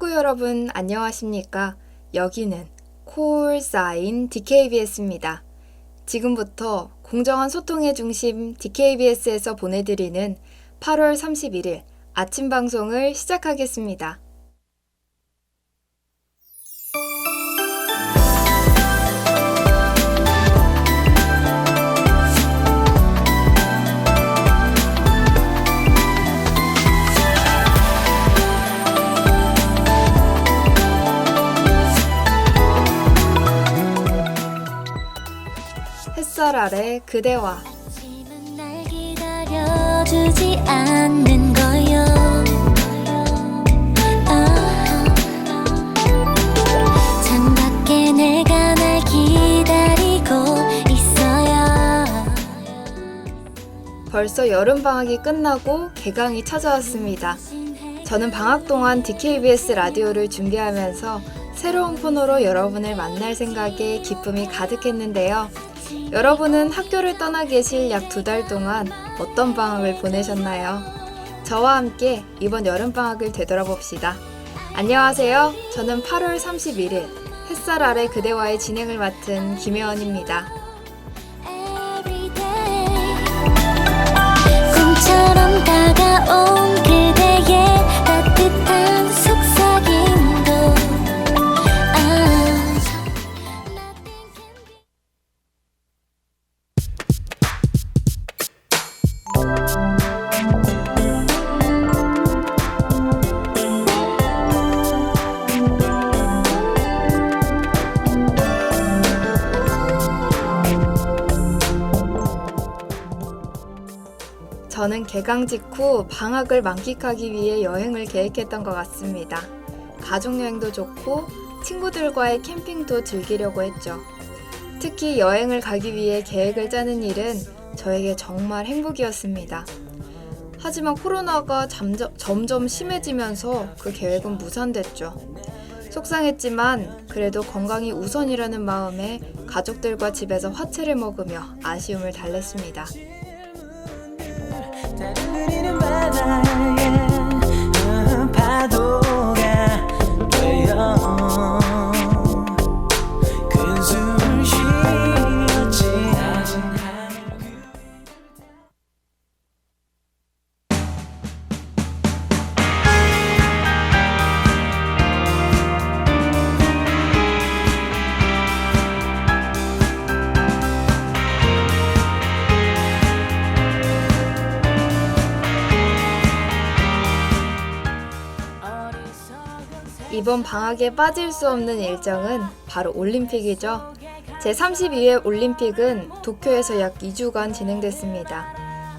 친구 여러분 안녕하십니까? 여기는 콜사인 DKBS입니다. 지금부터 공정한 소통의 중심 DKBS에서 보내드리는 8월 31일 아침 방송을 시작하겠습니다. 햇살 아래 그대와 날 기다려주지 않는 거요. 창밖에 내가 날 기다리고 있어요. 벌써 여름방학이 끝나고 개강이 찾아왔습니다. 저는 방학 동안 DKBS 라디오를 준비하면서 새로운 코너로 여러분을 만날 생각에 기쁨이 가득했는데요. 여러분은 학교를 떠나 계실 약 2달 동안 어떤 방학을 보내셨나요? 저와 함께 이번 여름방학을 되돌아봅시다. 안녕하세요. 저는 8월 31일 햇살 아래 그대와의 진행을 맡은 김혜원입니다. 꿈처럼 다가온 그대의 따뜻한 속삭임도 저는 개강 직후 방학을 만끽하기 위해 여행을 계획했던 것 같습니다. 가족여행도 좋고 친구들과의 캠핑도 즐기려고 했죠. 특히 여행을 가기 위해 계획을 짜는 일은 저에게 정말 행복이었습니다. 하지만 코로나가 점점 심해지면서 그 계획은 무산됐죠. 속상했지만 그래도 건강이 우선이라는 마음에 가족들과 집에서 화채를 먹으며 아쉬움을 달랬습니다. 흐리는 바다에 파도가 되어 큰 숨을 쉬었지. 이번 방학에 빠질 수 없는 일정은 바로 올림픽이죠. 제32회 올림픽은 도쿄에서 약 2주간 진행됐습니다.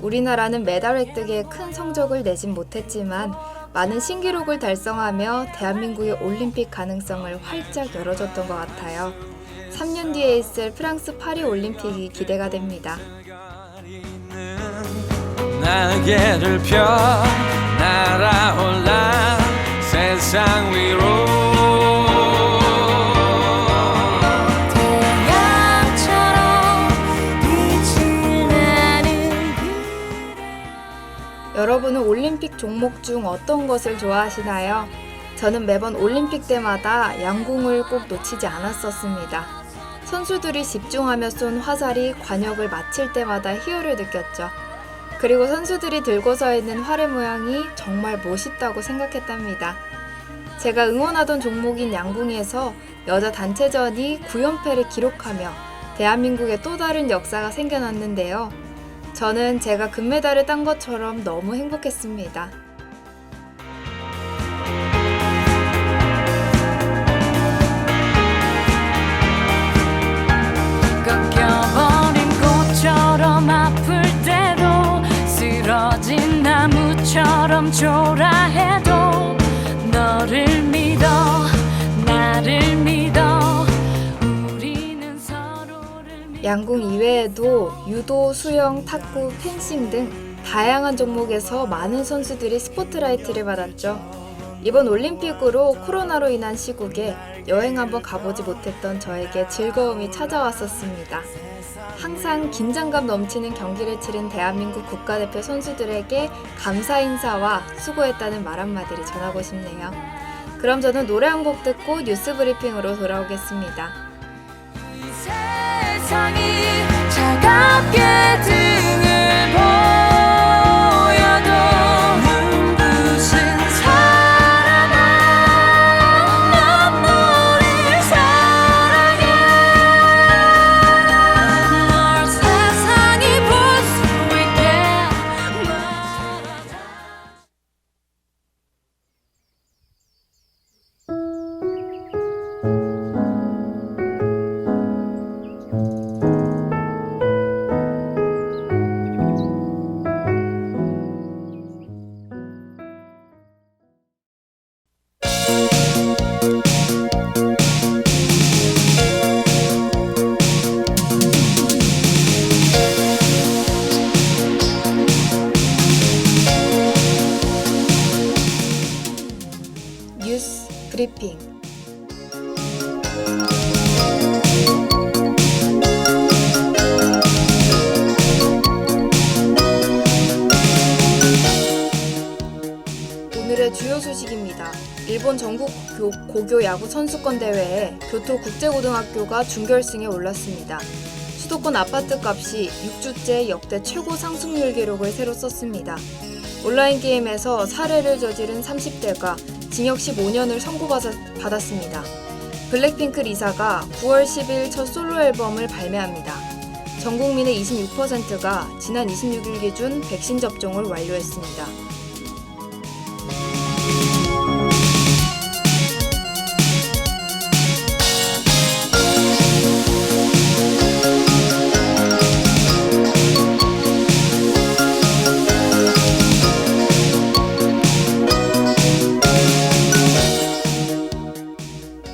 우리나라는 메달 획득에 큰 성적을 내진 못했지만 많은 신기록을 달성하며 대한민국의 올림픽 가능성을 활짝 열어줬던 것 같아요. 3년 뒤에 있을 프랑스 파리 올림픽이 기대가 됩니다. 날개를 펴 날아올라 세상 위로 태양처럼 빛을 내는 여러분은 올림픽 종목 중 어떤 것을 좋아하시나요? 저는 매번 올림픽 때마다 양궁을 꼭 놓치지 않았었습니다. 선수들이 집중하며 쏜 화살이 관역을 마칠 때마다 희열을 느꼈죠. 그리고 선수들이 들고 서 있는 활의 모양이 정말 멋있다고 생각했답니다. 제가 응원하던 종목인 양궁에서 여자 단체전이 9연패를 기록하며 대한민국의 또 다른 역사가 생겨났는데요. 저는 제가 금메달을 딴 것처럼 너무 행복했습니다. 꺾여버린 꽃처럼 아플 때도 쓰러진 나무처럼 초라해도 너를 믿어 나를 믿어 우리는 서로를 양궁 이외에도 유도, 수영, 탁구, 펜싱 등 다양한 종목에서 많은 선수들이 스포트라이트를 받았죠. 이번 올림픽으로 코로나로 인한 시국에 여행 한번 가보지 못했던 저에게 즐거움이 찾아왔었습니다. 항상 긴장감 넘치는 경기를 치른 대한민국 국가대표 선수들에게 감사 인사와 수고했다는 말 한마디를 전하고 싶네요. 그럼 저는 노래 한 곡 듣고 뉴스 브리핑으로 돌아오겠습니다. 이 세상이 차갑게 등을 보여도 눈부신 사랑아 난 너를 사랑해 널 세상이 볼 수 있게 말하자. 뉴스 브리핑. 오늘의 주요 소식입니다. 일본 전국 고교 야구 선수권 대회에 교토 국제고등학교가 준결승에 올랐습니다. 수도권 아파트 값이 6주째 역대 최고 상승률 기록을 새로 썼습니다. 온라인 게임에서 살해를 저지른 30대가 징역 15년을 선고받았습니다. 블랙핑크 리사가 9월 10일 첫 솔로 앨범을 발매합니다. 전 국민의 26%가 지난 26일 기준 백신 접종을 완료했습니다.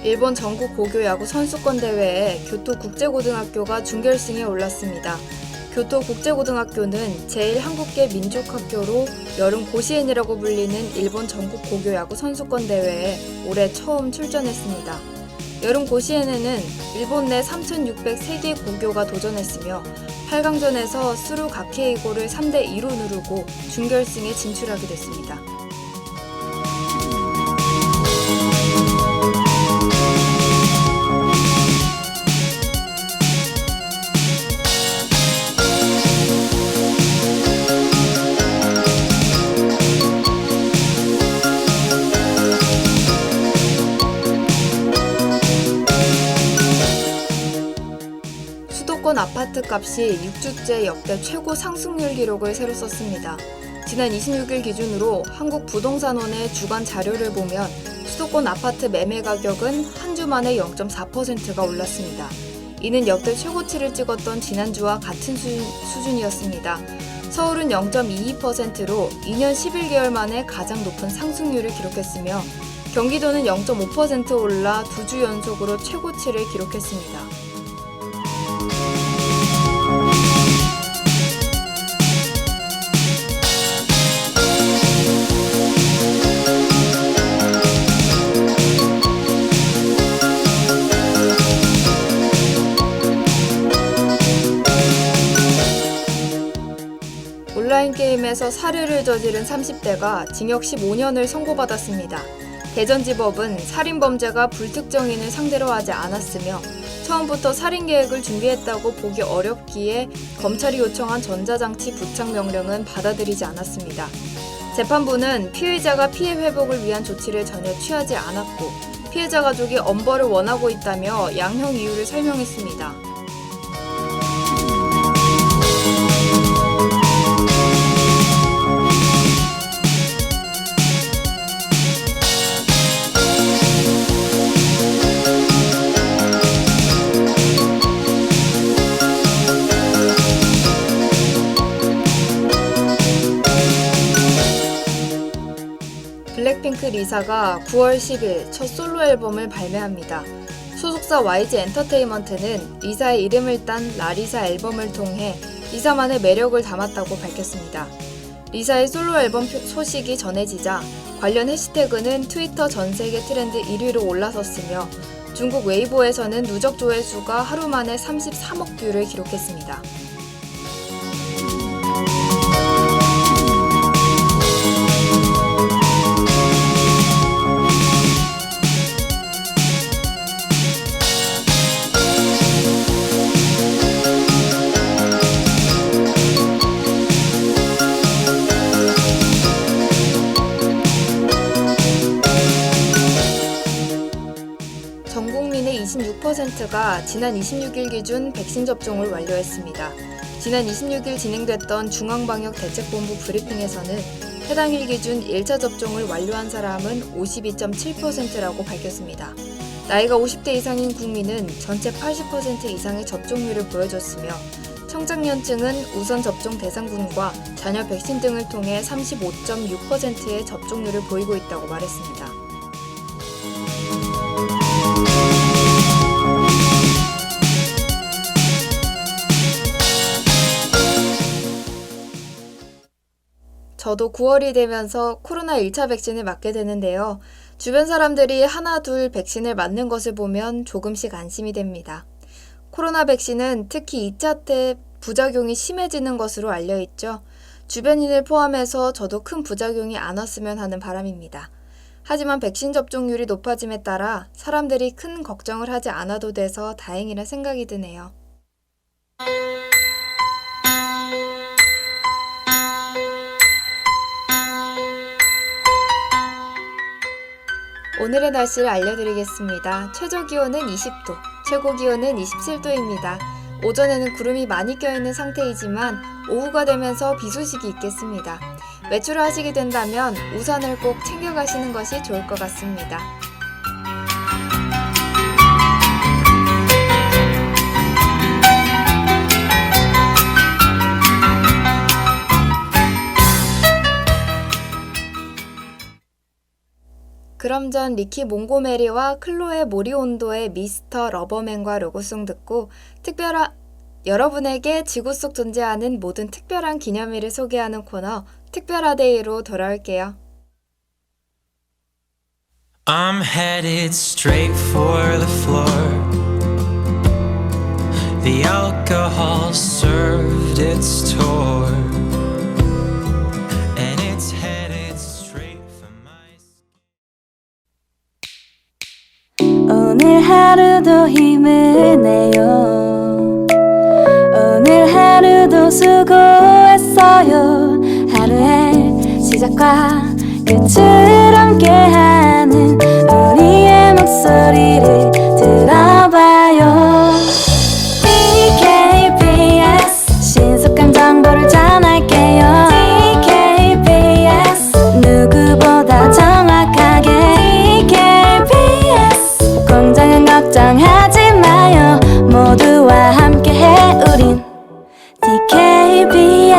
일본 전국 고교 야구 선수권 대회에 교토 국제고등학교가 준결승에 올랐습니다. 교토 국제고등학교는 제1한국계 민족학교로 여름 고시엔이라고 불리는 일본 전국 고교 야구 선수권 대회에 올해 처음 출전했습니다. 여름 고시엔에는 일본 내 3,603개 고교가 도전했으며 8강전에서 스루 가케이고를 3대2로 누르고 준결승에 진출하게 됐습니다. 수도권 아파트 값이 6주째 역대 최고 상승률 기록을 새로 썼습니다. 지난 26일 기준으로 한국부동산원의 주간 자료를 보면 수도권 아파트 매매 가격은 한 주 만에 0.4%가 올랐습니다. 이는 역대 최고치를 찍었던 지난주와 같은 수준이었습니다. 서울은 0.22%로 2년 11개월 만에 가장 높은 상승률을 기록했으며 경기도는 0.5% 올라 2주 연속으로 최고치를 기록했습니다. 온라인 게임에서 살해를 저지른 30대가 징역 15년을 선고받았습니다. 대전지법은 살인범죄가 불특정인을 상대로 하지 않았으며 처음부터 살인 계획을 준비했다고 보기 어렵기에 검찰이 요청한 전자장치 부착 명령은 받아들이지 않았습니다. 재판부는 피의자가 피해 회복을 위한 조치를 전혀 취하지 않았고 피해자 가족이 엄벌을 원하고 있다며 양형 이유를 설명했습니다. 블랙핑크 리사가 9월 10일 첫 솔로 앨범을 발매합니다. 소속사 YG 엔터테인먼트는 리사의 이름을 딴 라리사 앨범을 통해 리사만의 매력을 담았다고 밝혔습니다. 리사의 솔로 앨범 소식이 전해지자 관련 해시태그는 트위터 전 세계 트렌드 1위로 올라섰으며 중국 웨이보에서는 누적 조회수가 하루 만에 33억 뷰를 기록했습니다. 50%가 지난 26일 기준 백신 접종을 완료했습니다. 지난 26일 진행됐던 중앙방역대책본부 브리핑에서는 해당 일 기준 1차 접종을 완료한 사람은 52.7%라고 밝혔습니다. 나이가 50대 이상인 국민은 전체 80% 이상의 접종률을 보여줬으며 청장년층은 우선 접종 대상군과 자녀 백신 등을 통해 35.6%의 접종률을 보이고 있다고 말했습니다. 저도 9월이 되면서 코로나 1차 백신을 맞게 되는데요. 주변 사람들이 하나 둘 백신을 맞는 것을 보면 조금씩 안심이 됩니다. 코로나 백신은 특히 2차 때 부작용이 심해지는 것으로 알려있죠. 주변인을 포함해서 저도 큰 부작용이 안 왔으면 하는 바람입니다. 하지만 백신 접종률이 높아짐에 따라 사람들이 큰 걱정을 하지 않아도 돼서 다행이라 생각이 드네요. 오늘의 날씨를 알려드리겠습니다. 최저 기온은 20도, 최고 기온은 27도입니다. 오전에는 구름이 많이 껴있는 상태이지만 오후가 되면서 비 소식이 있겠습니다. 외출을 하시게 된다면 우산을 꼭 챙겨가시는 것이 좋을 것 같습니다. 그럼 전 리키 몽고메리와 클로에 모리온도의 미스터 러버맨과 로고송 듣고 여러분에게 지구 속 존재하는 모든 특별한 기념일을 소개하는 코너 특별하데이로 돌아올게요. I'm headed straight for the floor. The alcohol served its tour, and it's headed straight for my 오늘 하루도 힘을 내요. 오늘 하루도 수고했어요. 하루의 시작과 끝을 함께하는 우리의 목소리를 들어봐요. DKBS 신속한 정보를 전할게요. DKBS 누구보다 정확하게 DKBS 공장은 걱정하지 마요. 모두와 함께해 우린 DKBS.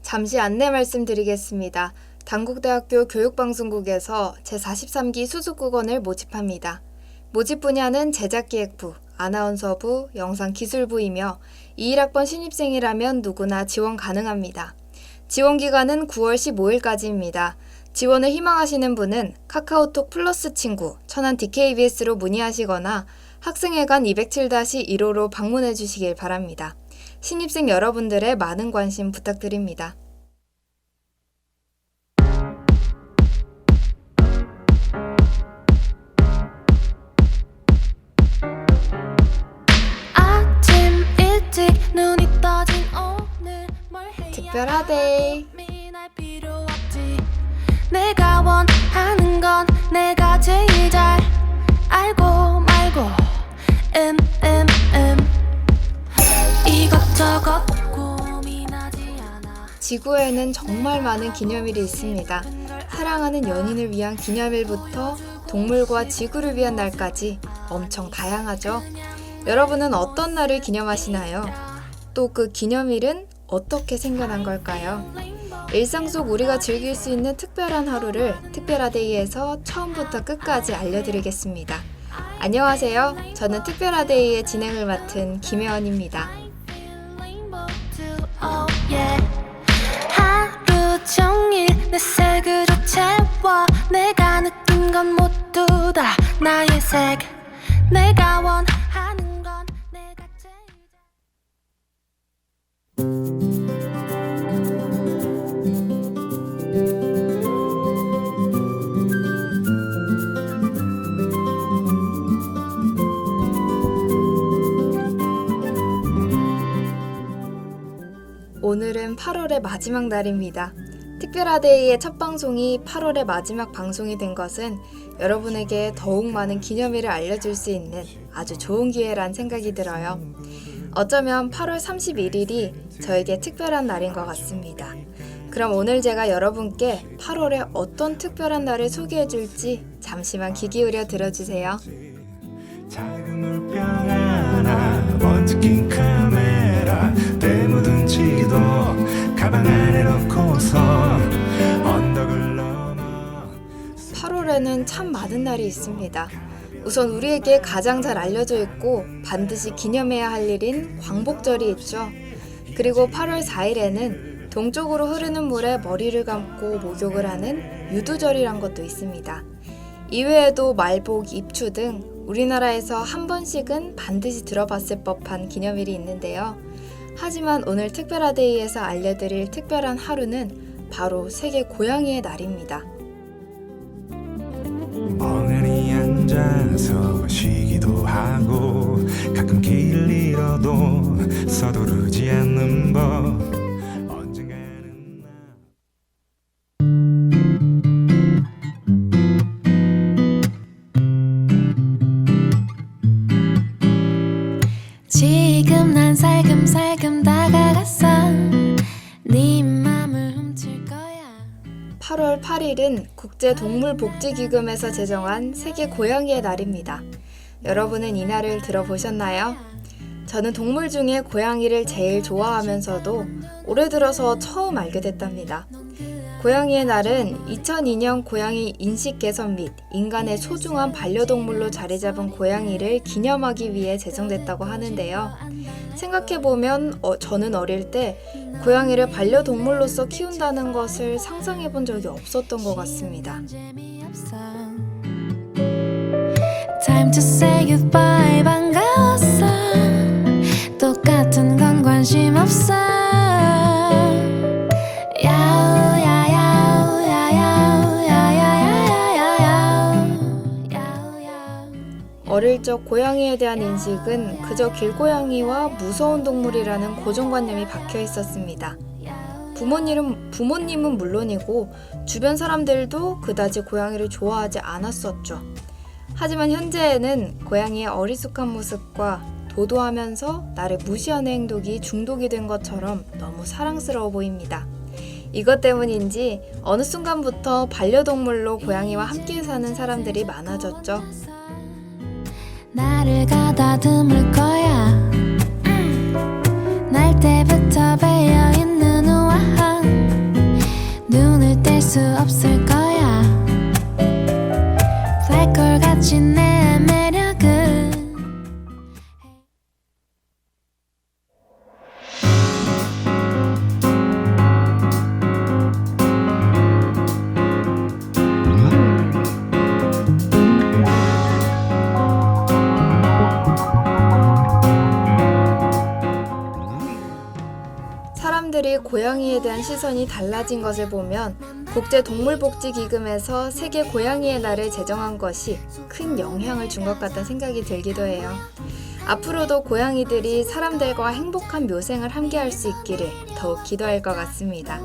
잠시 안내 말씀드리겠습니다. 단국대학교 교육방송국에서 제43기 수습국원을 모집합니다. 모집 분야는 제작기획부, 아나운서부, 영상기술부이며 21학번 신입생이라면 누구나 지원 가능합니다. 지원 기간은 9월 15일까지입니다. 지원을 희망하시는 분은 카카오톡 플러스 친구 천안 DKBS로 문의하시거나 학생회관 207-1호로 방문해 주시길 바랍니다. 신입생 여러분들의 많은 관심 부탁드립니다. 아침 일찍 눈이 떠진 오늘 뭘 해야 특별하데이. 고민할 필요 없지. 내가 원하는 건 내가 제일 잘 알고 말고 이것저것 고민하지 않아. 지구에는 정말 많은 기념일이 있습니다. 사랑하는 연인을 위한 기념일부터 동물과 지구를 위한 날까지 엄청 다양하죠. 여러분은 어떤 날을 기념하시나요? 또 그 기념일은 어떻게 생겨난 걸까요? 일상 속 우리가 즐길 수 있는 특별한 하루를 특별하데이에서 처음부터 끝까지 알려드리겠습니다. 안녕하세요. 저는 특별하데이의 진행을 맡은 김혜원입니다. 하루 종일 내 색으로 채워. 내가 느낀 건 모두 다 나의 색. 내가 원하는 건 내가 제일 오늘은 8월의 마지막 날입니다. 특별하데이의 첫 방송이 8월의 마지막 방송이 된 것은 여러분에게 더욱 많은 기념일을 알려줄 수 있는 아주 좋은 기회란 생각이 들어요. 어쩌면 8월 31일이 저에게 특별한 날인 것 같습니다. 그럼 오늘 제가 여러분께 8월에 어떤 특별한 날을 소개해줄지 잠시만 귀 기울여 들어주세요. 작은 물병 하나 먼지 낀 카메라 때 묻은 지도 가방 안에 넣고서 언덕을 넘어 8월에는 참 많은 날이 있습니다. 우선 우리에게 가장 잘 알려져 있고 반드시 기념해야 할 일인 광복절이 있죠. 그리고 8월 4일에는 동쪽으로 흐르는 물에 머리를 감고 목욕을 하는 유두절이란 것도 있습니다. 이외에도 말복, 입추 등 우리나라에서 한 번씩은 반드시 들어봤을 법한 기념일이 있는데요. 하지만 오늘 특별하데이에서 알려드릴 특별한 하루는 바로 세계 고양이의 날입니다. 멍하니 앉아서 쉬기도 하고 가끔 길을 잃어도 서두르지 않는 법 언젠가는 지금 난 살금살금 다가갔어 네 맘을 훔칠 거야 8월 8일은 국제동물복지기금에서 제정한 세계 고양이의 날입니다. 여러분은 이 날을 들어보셨나요? 저는 동물 중에 고양이를 제일 좋아하면서도 올해 들어서 처음 알게 됐답니다. 고양이의 날은 2002년 고양이 인식 개선 및 인간의 소중한 반려동물로 자리 잡은 고양이를 기념하기 위해 제정됐다고 하는데요. 생각해보면 저는 어릴 때 고양이를 반려동물로서 키운다는 것을 상상해본 적이 없었던 것 같습니다. Time to say goodbye 반가웠어 똑같은 건 관심 없어 어릴 적 고양이에 대한 인식은 그저 길고양이와 무서운 동물이라는 고정관념이 박혀 있었습니다. 부모님은 물론이고 주변 사람들도 그다지 고양이를 좋아하지 않았었죠. 하지만 현재에는 고양이의 어리숙한 모습과 도도하면서 나를 무시하는 행동이 중독이 된 것처럼 너무 사랑스러워 보입니다. 이것 때문인지 어느 순간부터 반려동물로 고양이와 함께 사는 사람들이 많아졌죠. 나를 가다듬을 거야 날 때부터 배어있는 우아한 눈을 뗄 수 없을 거야 블랙홀같이 내 매력은 사람들이 고양이에 대한 시선이 달라진 것을 보면 국제동물복지기금에서 세계 고양이의 날을 제정한 것이 큰 영향을 준 것 같다는 생각이 들기도 해요. 앞으로도 고양이들이 사람들과 행복한 묘생을 함께할 수 있기를 더욱 기도할 것 같습니다.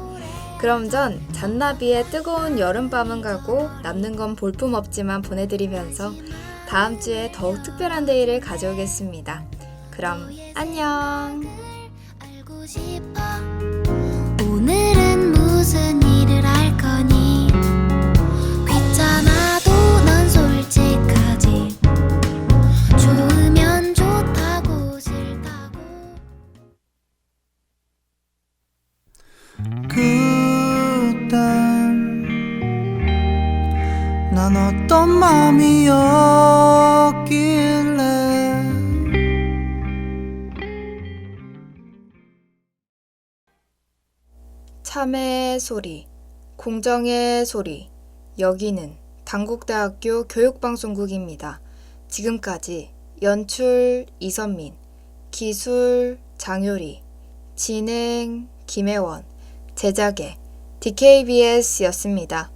그럼 전 잔나비의 뜨거운 여름밤은 가고 남는 건 볼품없지만 보내드리면서 다음 주에 더욱 특별한 데이를 가져오겠습니다. 그럼 안녕! 알고 싶어 오늘은 무슨 일을 할 거니 귀찮아도 넌 솔직하지 좋으면 좋다고 싫다고 그땐 난 어떤 맘이었길래 참회의 소리, 공정의 소리, 여기는 단국대학교 교육방송국입니다. 지금까지 연출 이선민, 기술 장효리, 진행 김혜원, 제작의 DKBS였습니다.